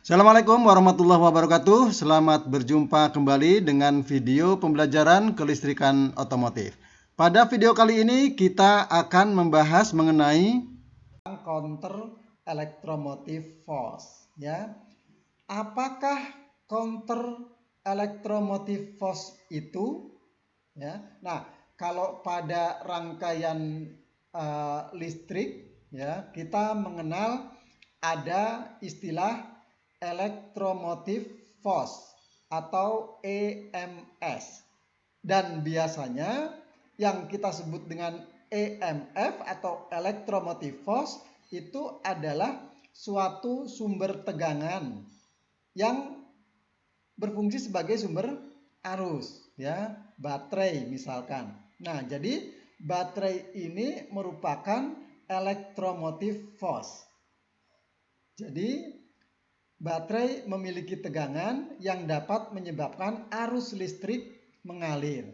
Assalamualaikum warahmatullahi wabarakatuh. Selamat berjumpa kembali dengan video pembelajaran kelistrikan otomotif. Pada video kali ini kita akan membahas mengenai counter electromotive force, ya. Apakah counter electromotive force itu? Ya. Nah, kalau pada rangkaian listrik, ya, kita mengenal ada istilah electromotive force atau EMS. Dan biasanya yang kita sebut dengan EMF atau electromotive force itu adalah suatu sumber tegangan yang berfungsi sebagai sumber arus, ya, baterai misalkan. Nah, jadi baterai ini merupakan electromotive force. Jadi baterai memiliki tegangan yang dapat menyebabkan arus listrik mengalir.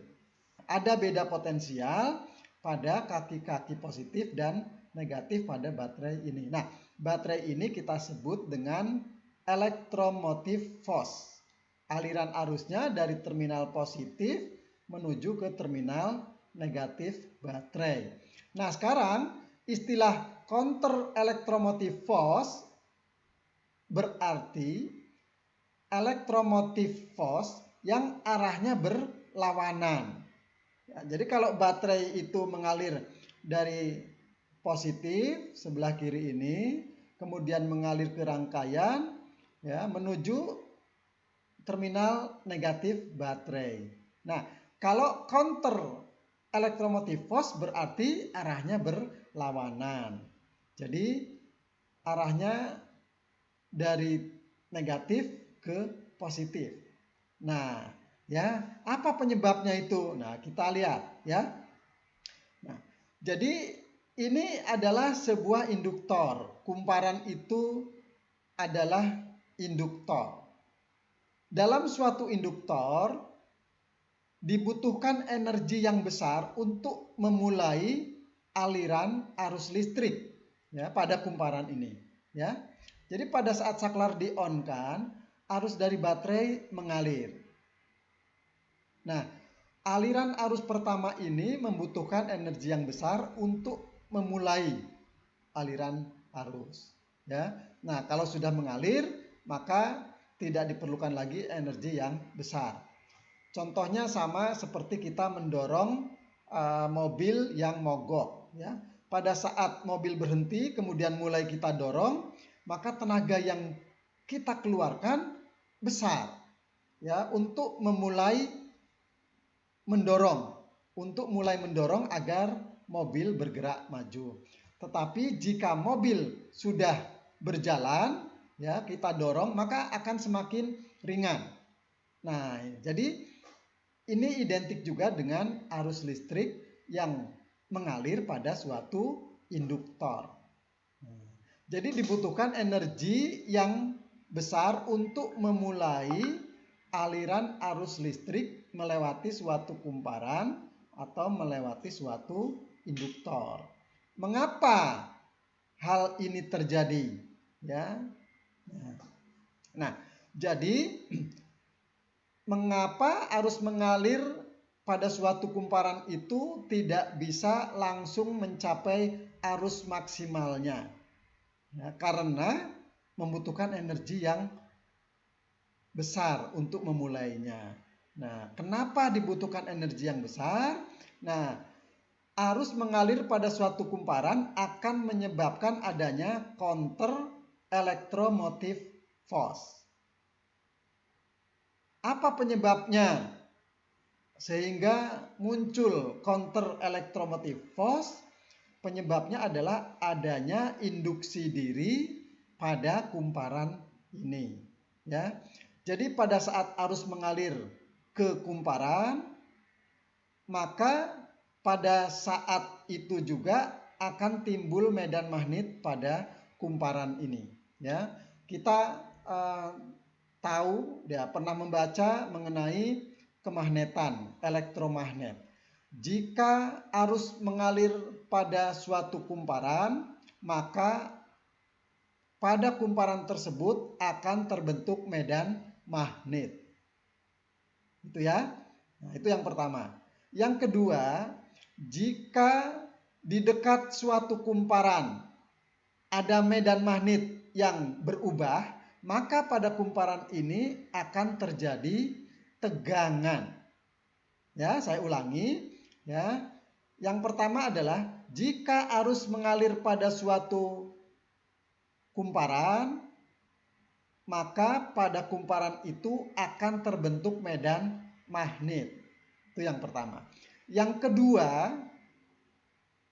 Ada beda potensial pada kaki-kaki positif dan negatif pada baterai ini. Nah, baterai ini kita sebut dengan electromotive force. Aliran arusnya dari terminal positif menuju ke terminal negatif baterai. Nah, sekarang istilah counter electromotive force berarti electromotive force yang arahnya berlawanan. Ya, jadi kalau baterai itu mengalir dari positif sebelah kiri ini, kemudian mengalir ke rangkaian, ya, menuju terminal negatif baterai. Nah, kalau counter electromotive force berarti arahnya berlawanan. Jadi arahnya dari negatif ke positif. Nah, ya, apa penyebabnya itu? Nah, kita lihat, ya. Nah, jadi ini adalah sebuah induktor. Kumparan itu adalah induktor. Dalam suatu induktor dibutuhkan energi yang besar untuk memulai aliran arus listrik, ya, pada kumparan ini, ya. Jadi pada saat saklar di-on-kan, arus dari baterai mengalir. Nah, aliran arus pertama ini membutuhkan energi yang besar untuk memulai aliran arus, ya. Nah, kalau sudah mengalir, maka tidak diperlukan lagi energi yang besar. Contohnya sama seperti kita mendorong mobil yang mogok, ya. Pada saat mobil berhenti kemudian mulai kita dorong, maka tenaga yang kita keluarkan besar, ya, untuk mulai mendorong agar mobil bergerak maju. Tetapi jika mobil sudah berjalan, ya, kita dorong, maka akan semakin ringan. Nah, jadi ini identik juga dengan arus listrik yang mengalir pada suatu induktor. Jadi dibutuhkan energi yang besar untuk memulai aliran arus listrik melewati suatu kumparan atau melewati suatu induktor. Mengapa hal ini terjadi? Ya. Nah, jadi mengapa arus mengalir pada suatu kumparan itu tidak bisa langsung mencapai arus maksimalnya? Ya, karena membutuhkan energi yang besar untuk memulainya. Nah, kenapa dibutuhkan energi yang besar? Nah, arus mengalir pada suatu kumparan akan menyebabkan adanya counter electromotive force. Apa penyebabnya sehingga muncul counter electromotive force? Penyebabnya adalah adanya induksi diri pada kumparan ini, ya. Jadi pada saat arus mengalir ke kumparan, maka pada saat itu juga akan timbul medan magnet pada kumparan ini, ya. Kita tahu, ya, pernah membaca mengenai kemagnetan, elektromagnet. Jika arus mengalir pada suatu kumparan, maka pada kumparan tersebut akan terbentuk medan magnet. Itu ya. Nah, itu yang pertama. Yang kedua, jika di dekat suatu kumparan ada medan magnet yang berubah, maka pada kumparan ini akan terjadi tegangan. Ya, saya ulangi ya. Yang pertama adalah jika arus mengalir pada suatu kumparan, maka pada kumparan itu akan terbentuk medan magnet. Itu yang pertama. Yang kedua,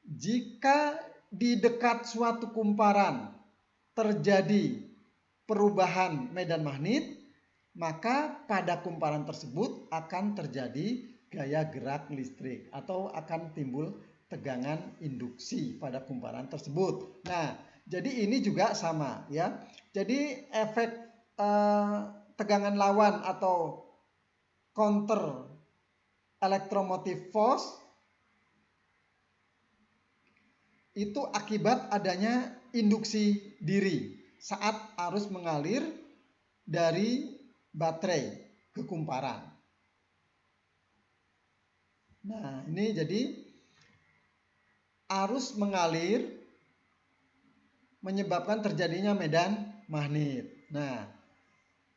jika di dekat suatu kumparan terjadi perubahan medan magnet, maka pada kumparan tersebut akan terjadi gaya gerak listrik atau akan timbul tegangan induksi pada kumparan tersebut. Nah, jadi ini juga sama ya. Jadi efek tegangan lawan atau counter electromotive force itu akibat adanya induksi diri saat arus mengalir dari baterai ke kumparan. Nah, ini jadi arus mengalir menyebabkan terjadinya medan magnet. Nah,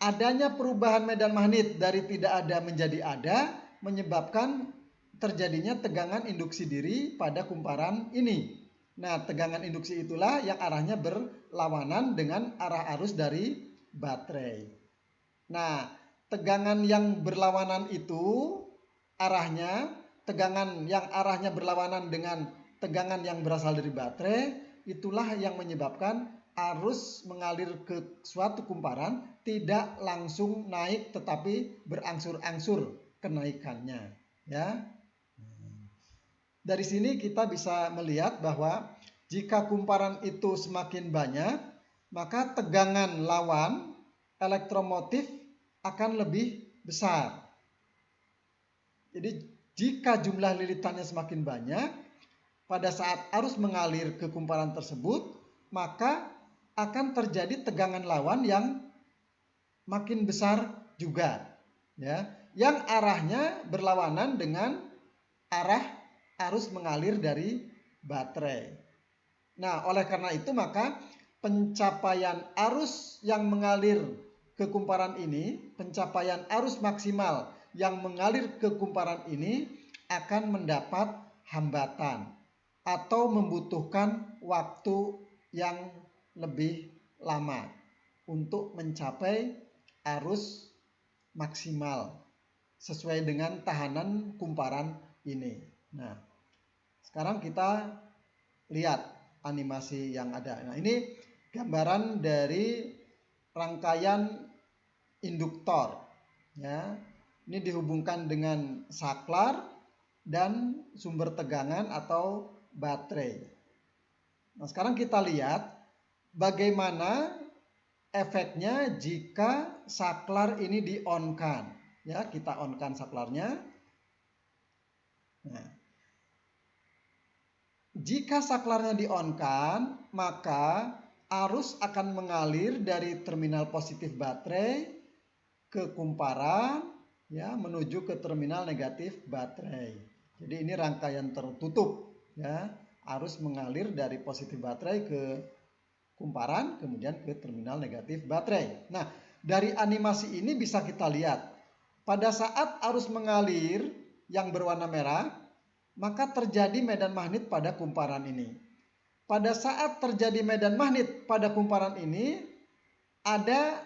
adanya perubahan medan magnet dari tidak ada menjadi ada menyebabkan terjadinya tegangan induksi diri pada kumparan ini. Nah, tegangan induksi itulah yang arahnya berlawanan dengan arah arus dari baterai. Nah, tegangan yang berlawanan itu arahnya, tegangan yang arahnya berlawanan dengan tegangan yang berasal dari baterai, itulah yang menyebabkan arus mengalir ke suatu kumparan tidak langsung naik tetapi berangsur-angsur kenaikannya, ya. Dari sini kita bisa melihat bahwa jika kumparan itu semakin banyak, maka tegangan lawan elektromotif akan lebih besar. Jadi jika jumlah lilitannya semakin banyak, pada saat arus mengalir ke kumparan tersebut, maka akan terjadi tegangan lawan yang makin besar juga, ya, yang arahnya berlawanan dengan arah arus mengalir dari baterai. Nah, oleh karena itu maka pencapaian arus yang mengalir ke kumparan ini, pencapaian arus maksimal yang mengalir ke kumparan ini akan mendapat hambatan atau membutuhkan waktu yang lebih lama untuk mencapai arus maksimal sesuai dengan tahanan kumparan ini. Nah, sekarang kita lihat animasi yang ada. Nah, ini gambaran dari rangkaian induktor, ya. Ini dihubungkan dengan saklar dan sumber tegangan atau baterai. Nah, sekarang kita lihat bagaimana efeknya jika saklar ini di-on-kan. Ya, kita on-kan saklarnya. Nah, jika saklarnya di-on-kan, maka arus akan mengalir dari terminal positif baterai ke kumparan, ya, menuju ke terminal negatif baterai. Jadi ini rangkaian tertutup, ya. Arus mengalir dari positif baterai ke kumparan, kemudian ke terminal negatif baterai. Nah, dari animasi ini bisa kita lihat, pada saat arus mengalir yang berwarna merah, maka terjadi medan magnet pada kumparan ini. Pada saat terjadi medan magnet pada kumparan ini, ada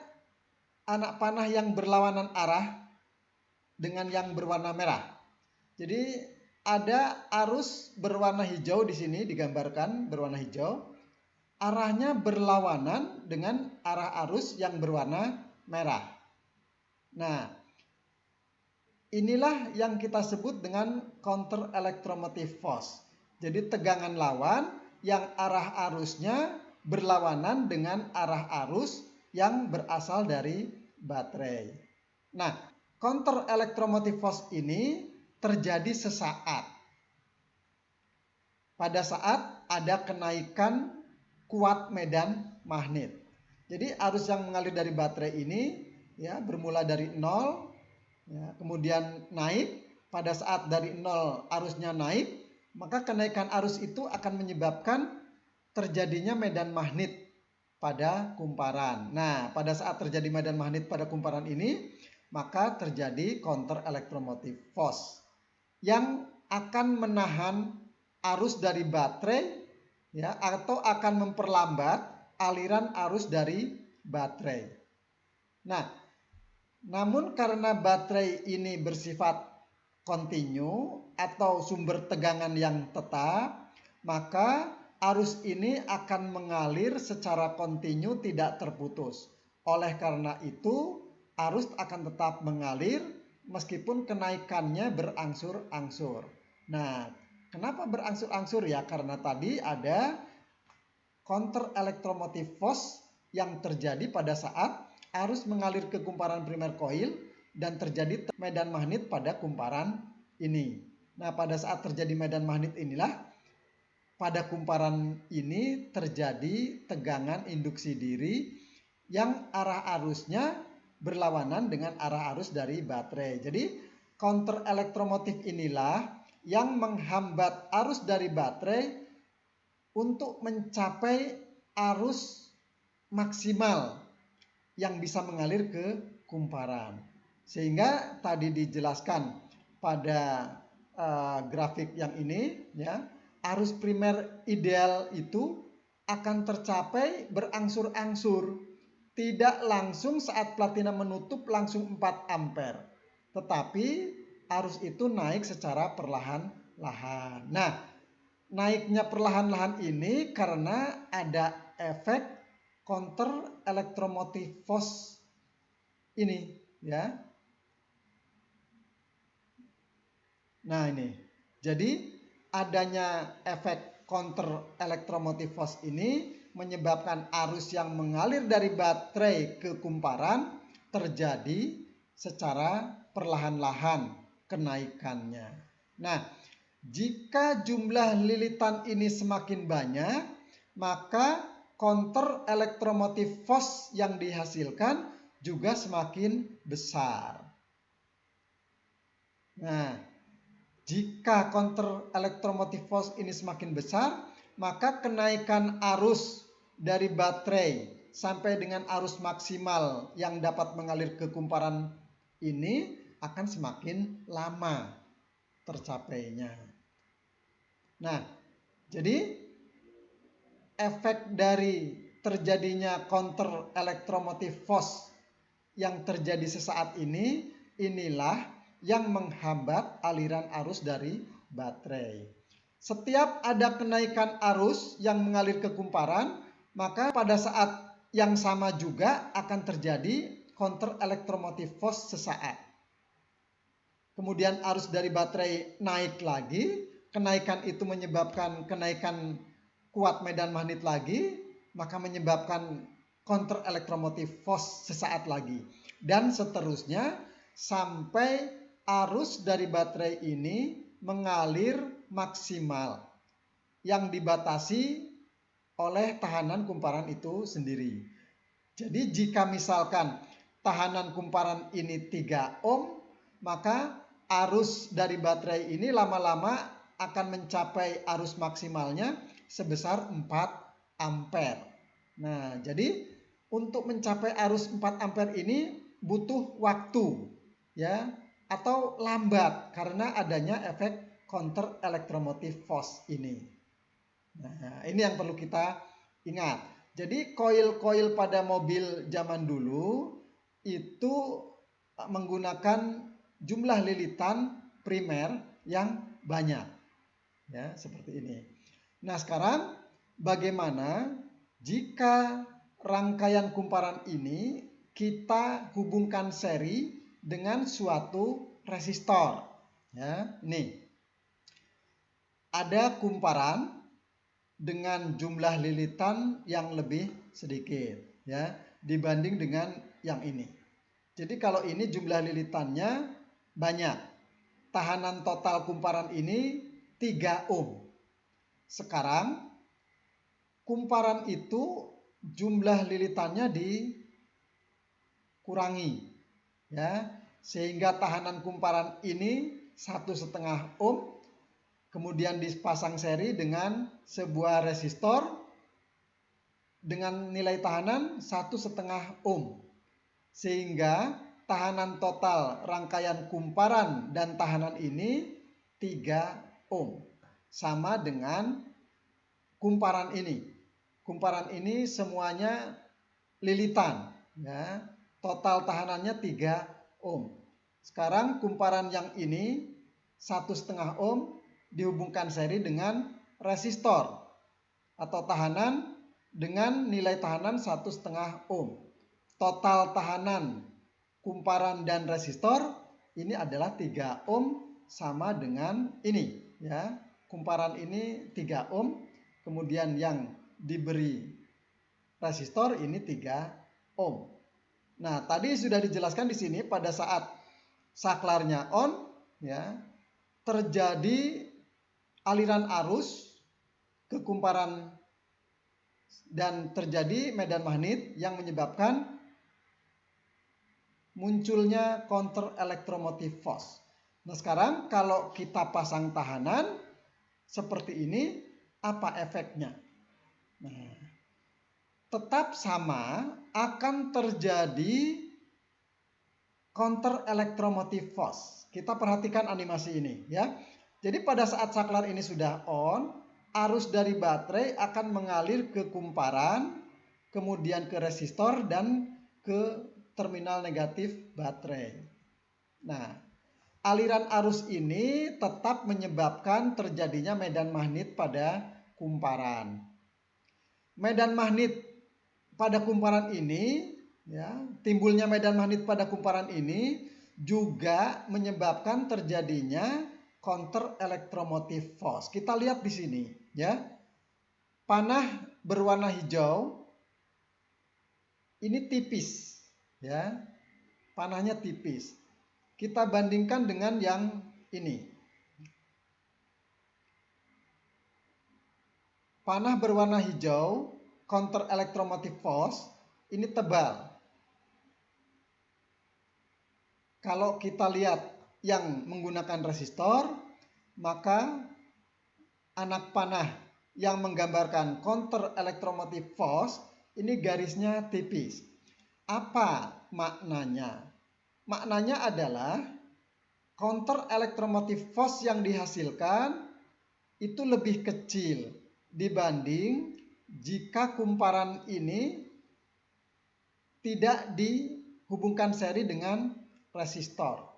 anak panah yang berlawanan arah dengan yang berwarna merah. Jadi ada arus berwarna hijau di sini digambarkan berwarna hijau. Arahnya berlawanan dengan arah arus yang berwarna merah. Nah, inilah yang kita sebut dengan counter electromotive force. Jadi tegangan lawan yang arah arusnya berlawanan dengan arah arus yang berasal dari baterai. Nah, counter electromotive force ini terjadi sesaat. Pada saat ada kenaikan kuat medan magnet. Jadi arus yang mengalir dari baterai ini ya bermula dari 0 ya, kemudian naik. Pada saat dari 0 arusnya naik, maka kenaikan arus itu akan menyebabkan terjadinya medan magnet pada kumparan. Nah, pada saat terjadi medan magnet pada kumparan ini, maka terjadi counter electromotive force yang akan menahan arus dari baterai ya, atau akan memperlambat aliran arus dari baterai. Nah, namun karena baterai ini bersifat kontinu atau sumber tegangan yang tetap, maka arus ini akan mengalir secara kontinu tidak terputus. Oleh karena itu, arus akan tetap mengalir meskipun kenaikannya berangsur-angsur. Nah, kenapa berangsur-angsur ya? Karena tadi ada counter electromotive force yang terjadi pada saat arus mengalir ke kumparan primer coil dan terjadi medan magnet pada kumparan ini. Nah, pada saat terjadi medan magnet inilah pada kumparan ini terjadi tegangan induksi diri yang arah arusnya berlawanan dengan arah arus dari baterai. Jadi counter elektromotif inilah yang menghambat arus dari baterai untuk mencapai arus maksimal yang bisa mengalir ke kumparan. Sehingga tadi dijelaskan pada grafik yang ini ya, arus primer ideal itu akan tercapai berangsur-angsur, tidak langsung saat platina menutup langsung 4 ampere, tetapi arus itu naik secara perlahan-lahan. Nah, naiknya perlahan-lahan ini karena ada efek counter electromotive force ini ya. Nah, ini. Jadi adanya efek counter electromotive force ini menyebabkan arus yang mengalir dari baterai ke kumparan terjadi secara perlahan-lahan kenaikannya. Nah, jika jumlah lilitan ini semakin banyak, maka counter electromotive force yang dihasilkan juga semakin besar. Nah, jika counter electromotive force ini semakin besar, maka kenaikan arus dari baterai sampai dengan arus maksimal yang dapat mengalir ke kumparan ini akan semakin lama tercapainya. Nah, jadi efek dari terjadinya counter electromotive force yang terjadi sesaat ini, inilah yang menghambat aliran arus dari baterai. Setiap ada kenaikan arus yang mengalir ke kumparan, maka pada saat yang sama juga akan terjadi counter electromotive force sesaat. Kemudian arus dari baterai naik lagi, kenaikan itu menyebabkan kenaikan kuat medan magnet lagi, maka menyebabkan counter electromotive force sesaat lagi. Dan seterusnya sampai arus dari baterai ini mengalir maksimal yang dibatasi oleh tahanan kumparan itu sendiri. Jadi jika misalkan tahanan kumparan ini 3 ohm, maka arus dari baterai ini lama-lama akan mencapai arus maksimalnya sebesar 4 ampere. Nah, jadi untuk mencapai arus 4 ampere ini butuh waktu ya, atau lambat karena adanya efek counter electromotive force ini. Nah, ini yang perlu kita ingat. Jadi koil-koil pada mobil zaman dulu itu menggunakan jumlah lilitan primer yang banyak. Ya, seperti ini. Nah, sekarang bagaimana jika rangkaian kumparan ini kita hubungkan seri dengan suatu resistor? Ya, ini. Ada kumparan dengan jumlah lilitan yang lebih sedikit ya dibanding dengan yang ini. Jadi kalau ini jumlah lilitannya banyak. Tahanan total kumparan ini 3 ohm. Sekarang kumparan itu jumlah lilitannya dikurangi, ya, sehingga tahanan kumparan ini 1,5 ohm, kemudian dipasang seri dengan sebuah resistor dengan nilai tahanan 1,5 ohm, sehingga tahanan total rangkaian kumparan dan tahanan ini 3 ohm, sama dengan kumparan ini. Kumparan ini semuanya lilitan, ya. Total tahanannya 3 ohm. Sekarang kumparan yang ini 1,5 ohm dihubungkan seri dengan resistor atau tahanan dengan nilai tahanan 1,5 ohm. Total tahanan kumparan dan resistor ini adalah 3 ohm, sama dengan ini, ya. Kumparan ini 3 ohm, kemudian yang diberi resistor ini 3 ohm. Nah, tadi sudah dijelaskan di sini pada saat saklarnya on, ya, terjadi aliran arus ke kumparan dan terjadi medan magnet yang menyebabkan munculnya counter electromotive force. Nah, sekarang kalau kita pasang tahanan seperti ini, apa efeknya? Nah, tetap sama, akan terjadi counter electromotive force. Kita perhatikan animasi ini, ya. Jadi pada saat saklar ini sudah on, arus dari baterai akan mengalir ke kumparan, kemudian ke resistor dan ke terminal negatif baterai. Nah, aliran arus ini tetap menyebabkan terjadinya medan magnet pada kumparan. Medan magnet pada kumparan ini, ya, timbulnya medan magnet pada kumparan ini juga menyebabkan terjadinya counter electromotive force. Kita lihat di sini, ya. Panah berwarna hijau ini tipis, ya. Panahnya tipis. Kita bandingkan dengan yang ini. Panah berwarna hijau counter electromotive force ini tebal. Kalau kita lihat yang menggunakan resistor, maka anak panah yang menggambarkan counter electromotive force ini garisnya tipis. Apa maknanya? Maknanya adalah counter electromotive force yang dihasilkan itu lebih kecil dibanding jika kumparan ini tidak dihubungkan seri dengan resistor.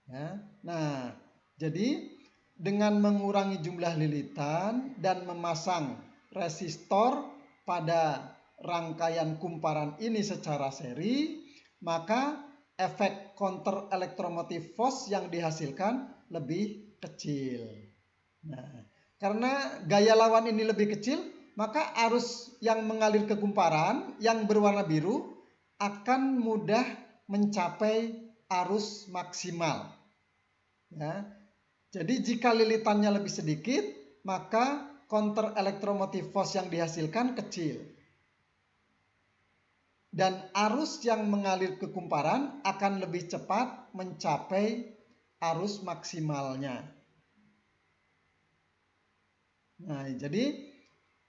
Ya. Nah, jadi dengan mengurangi jumlah lilitan dan memasang resistor pada rangkaian kumparan ini secara seri, maka efek counter electromotive force yang dihasilkan lebih kecil. Nah, karena gaya lawan ini lebih kecil, maka arus yang mengalir ke kumparan yang berwarna biru akan mudah mencapai arus maksimal. Ya. Jadi jika lilitannya lebih sedikit, maka counter electromotive force yang dihasilkan kecil. Dan arus yang mengalir ke kumparan akan lebih cepat mencapai arus maksimalnya. Nah, jadi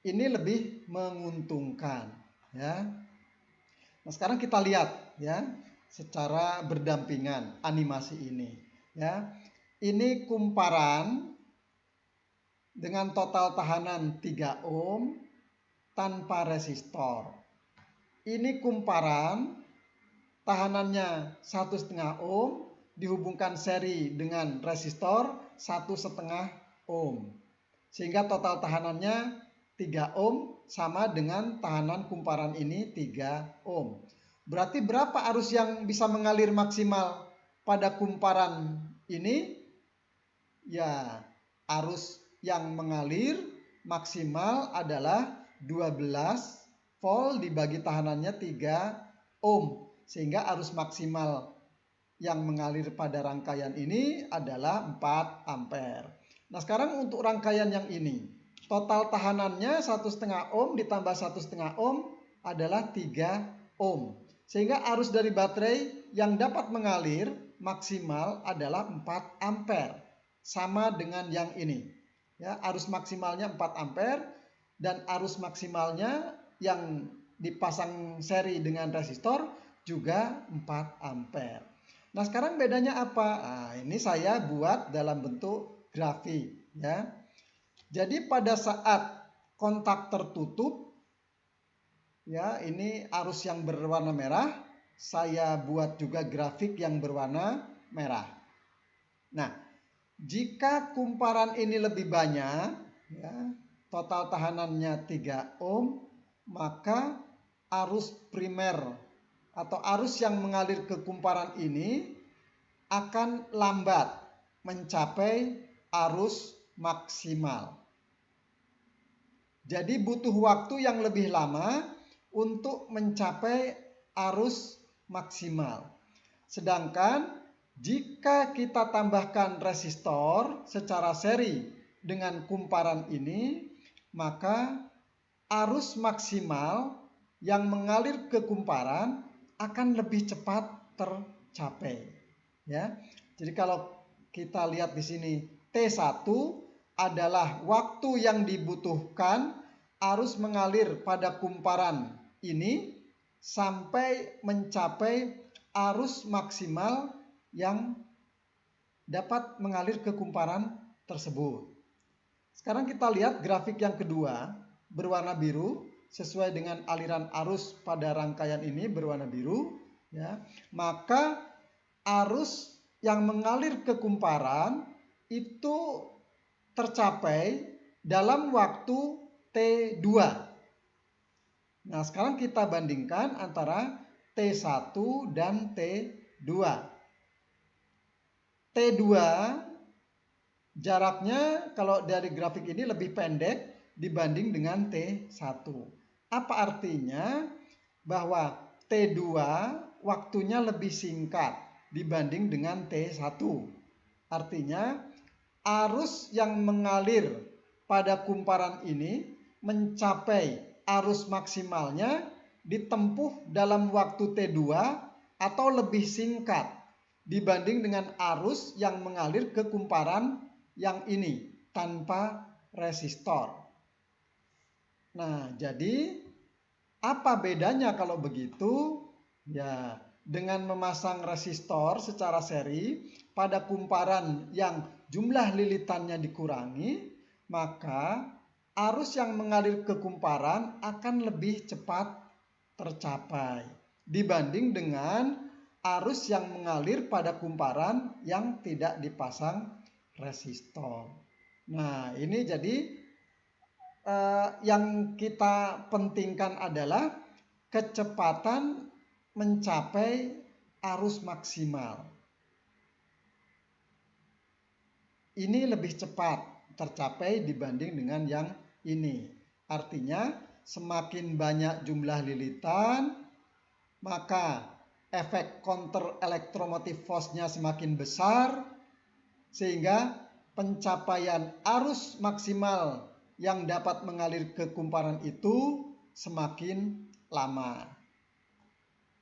ini lebih menguntungkan, ya. Nah, sekarang kita lihat, ya, secara berdampingan animasi ini, ya. Ini kumparan dengan total tahanan 3 ohm tanpa resistor. Ini kumparan tahanannya 1,5 ohm dihubungkan seri dengan resistor 1,5 ohm. Sehingga total tahanannya 3 ohm sama dengan tahanan kumparan ini 3 ohm. Berarti berapa arus yang bisa mengalir maksimal pada kumparan ini? Ya, arus yang mengalir maksimal adalah 12 volt dibagi tahanannya 3 ohm. Sehingga arus maksimal yang mengalir pada rangkaian ini adalah 4 ampere. Nah, sekarang untuk rangkaian yang ini, total tahanannya 1,5 ohm ditambah 1,5 ohm adalah 3 ohm. Sehingga arus dari baterai yang dapat mengalir maksimal adalah 4 ampere. Sama dengan yang ini. Ya, arus maksimalnya 4 ampere dan arus maksimalnya yang dipasang seri dengan resistor juga 4 ampere. Nah, sekarang bedanya apa? Nah, ini saya buat dalam bentuk grafik ya. Jadi pada saat kontak tertutup ya, ini arus yang berwarna merah, saya buat juga grafik yang berwarna merah. Nah, jika kumparan ini lebih banyak ya, total tahanannya 3 ohm, maka arus primer atau arus yang mengalir ke kumparan ini akan lambat mencapai arus maksimal. Jadi butuh waktu yang lebih lama untuk mencapai arus maksimal. Sedangkan jika kita tambahkan resistor secara seri dengan kumparan ini, maka arus maksimal yang mengalir ke kumparan akan lebih cepat tercapai. Ya. Jadi kalau kita lihat di sini T1 adalah waktu yang dibutuhkan arus mengalir pada kumparan ini sampai mencapai arus maksimal yang dapat mengalir ke kumparan tersebut. Sekarang kita lihat grafik yang kedua berwarna biru sesuai dengan aliran arus pada rangkaian ini berwarna biru ya. Maka arus yang mengalir ke kumparan itu tercapai dalam waktu T2. Nah, sekarang kita bandingkan antara T1 dan T2. T2 jaraknya kalau dari grafik ini lebih pendek dibanding dengan T1. Apa artinya? Bahwa T2 waktunya lebih singkat dibanding dengan T1. Artinya arus yang mengalir pada kumparan ini mencapai arus maksimalnya ditempuh dalam waktu T2 atau lebih singkat dibanding dengan arus yang mengalir ke kumparan yang ini tanpa resistor. Nah, jadi apa bedanya kalau begitu? Ya, dengan memasang resistor secara seri pada kumparan yang jumlah lilitannya dikurangi, maka arus yang mengalir ke kumparan akan lebih cepat tercapai dibanding dengan arus yang mengalir pada kumparan yang tidak dipasang resistor. Nah, ini jadi yang kita pentingkan adalah kecepatan mencapai arus maksimal. Ini lebih cepat tercapai dibanding dengan yang ini. Artinya semakin banyak jumlah lilitan, maka efek counter elektromotif force-nya semakin besar, sehingga pencapaian arus maksimal yang dapat mengalir ke kumparan itu semakin lama.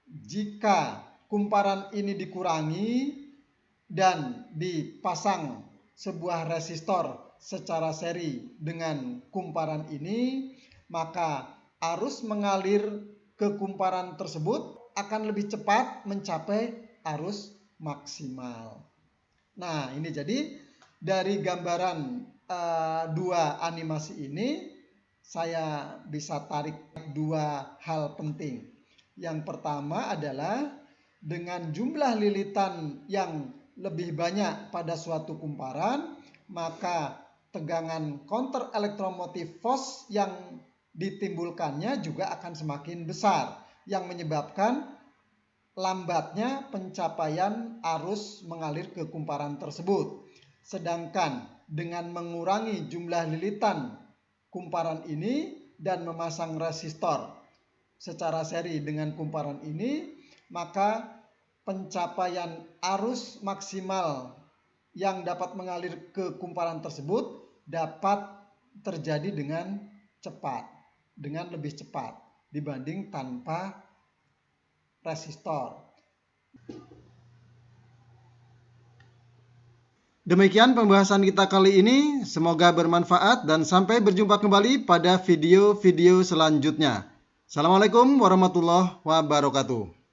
Jika kumparan ini dikurangi dan dipasang sebuah resistor secara seri dengan kumparan ini, maka arus mengalir ke kumparan tersebut akan lebih cepat mencapai arus maksimal. Nah, ini jadi dari gambaran dua animasi ini saya bisa tarik dua hal penting. Yang pertama adalah dengan jumlah lilitan yang lebih banyak pada suatu kumparan, maka tegangan counter elektromotif force yang ditimbulkannya juga akan semakin besar, yang menyebabkan lambatnya pencapaian arus mengalir ke kumparan tersebut. Sedangkan dengan mengurangi jumlah lilitan kumparan ini dan memasang resistor secara seri dengan kumparan ini, maka pencapaian arus maksimal yang dapat mengalir ke kumparan tersebut dapat terjadi dengan cepat, dengan lebih cepat dibanding tanpa resistor. Demikian pembahasan kita kali ini, semoga bermanfaat dan sampai berjumpa kembali pada video-video selanjutnya. Assalamualaikum warahmatullahi wabarakatuh.